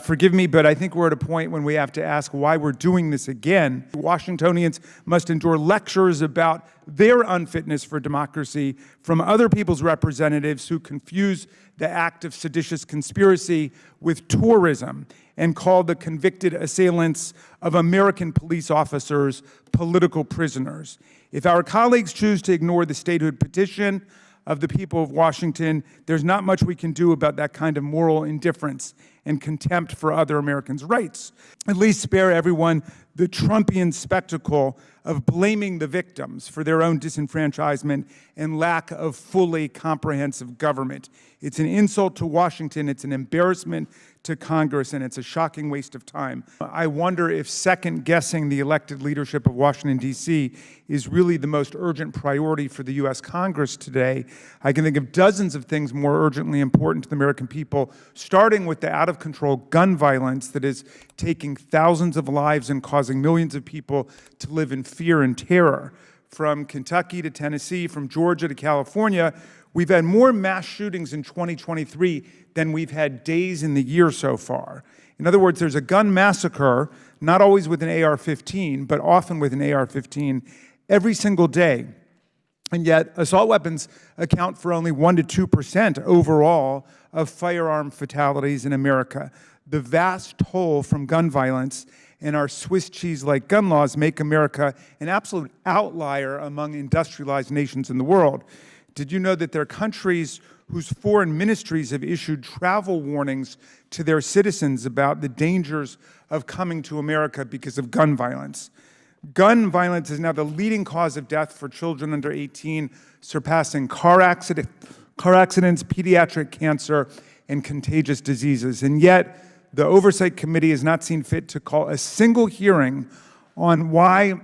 Forgive me, but I think we're at a point when we have to ask why we're doing this again. Washingtonians must endure lectures about their unfitness for democracy from other people's representatives who confuse the act of seditious conspiracy with tourism and call the convicted assailants of American police officers political prisoners. If our colleagues choose to ignore the statehood petition of the people of Washington, there's not much we can do about that kind of moral indifference and contempt for other Americans' rights. At least spare everyone the Trumpian spectacle of blaming the victims for their own disenfranchisement and lack of fully comprehensive government. It's an insult to Washington, it's an embarrassment to Congress, and it's a shocking waste of time. I wonder if second-guessing the elected leadership of Washington, D.C. is really the most urgent priority for the U.S. Congress today. I can think of dozens of things more urgently important to the American people, starting with the out-of-control gun violence that is taking thousands of lives and causing millions of people to live in fear and terror. From Kentucky to Tennessee, from Georgia to California, we've had more mass shootings in 2023 than we've had days in the year so far. In other words, there's a gun massacre, not always with an AR-15, but often with an AR-15 every single day. And yet, assault weapons account for only 1% to 2% overall of firearm fatalities in America. The vast toll from gun violence and our Swiss cheese-like gun laws make America an absolute outlier among industrialized nations in the world. Did you know that there are countries whose foreign ministries have issued travel warnings to their citizens about the dangers of coming to America because of gun violence? Gun violence is now the leading cause of death for children under 18, surpassing car accidents, pediatric cancer, and contagious diseases. And yet, the Oversight Committee has not seen fit to call a single hearing on why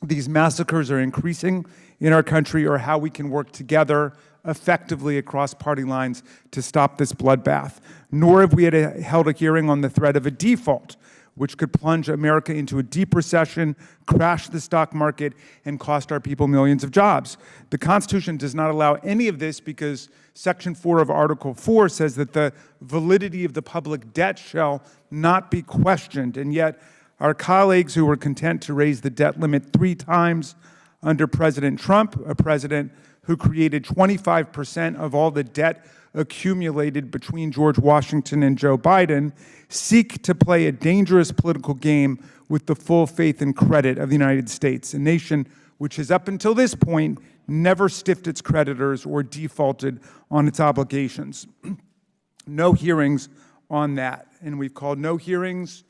these massacres are increasing in our country or how we can work together effectively across party lines to stop this bloodbath. Nor have we held a hearing on the threat of a default, which could plunge America into a deep recession, crash the stock market, and cost our people millions of jobs. The Constitution does not allow any of this because Section 4 of Article 4 says that the validity of the public debt shall not be questioned. And yet, our colleagues who were content to raise the debt limit 3 times under President Trump, a president who created 25% of all the debt accumulated between George Washington and Joe Biden, seek to play a dangerous political game with the full faith and credit of the United States, a nation which has up until this point never stiffed its creditors or defaulted on its obligations. No hearings on that. And we've called no hearings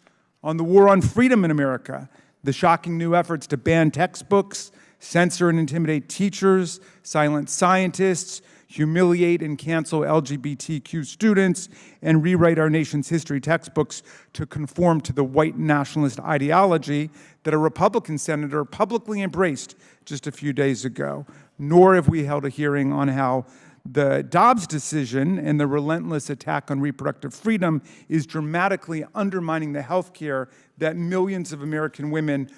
on the war on freedom in America, the shocking new efforts to ban textbooks, censor and intimidate teachers, silence scientists, humiliate and cancel LGBTQ students, and rewrite our nation's history textbooks to conform to the white nationalist ideology that a Republican senator publicly embraced just a few days ago. Nor have we held a hearing on how the Dobbs decision and the relentless attack on reproductive freedom is dramatically undermining the health care that millions of American women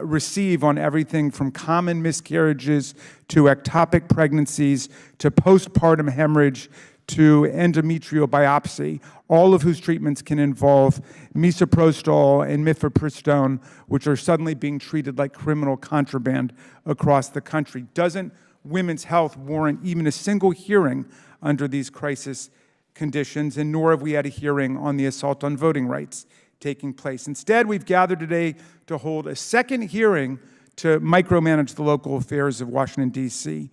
receive on everything from common miscarriages to ectopic pregnancies to postpartum hemorrhage to endometrial biopsy, all of whose treatments can involve misoprostol and mifepristone, which are suddenly being treated like criminal contraband across the country. Doesn't women's health warrant even a single hearing under these crisis conditions? And nor have we had a hearing on the assault on voting rights taking place. Instead, we've gathered today to hold a second hearing to micromanage the local affairs of Washington, D.C.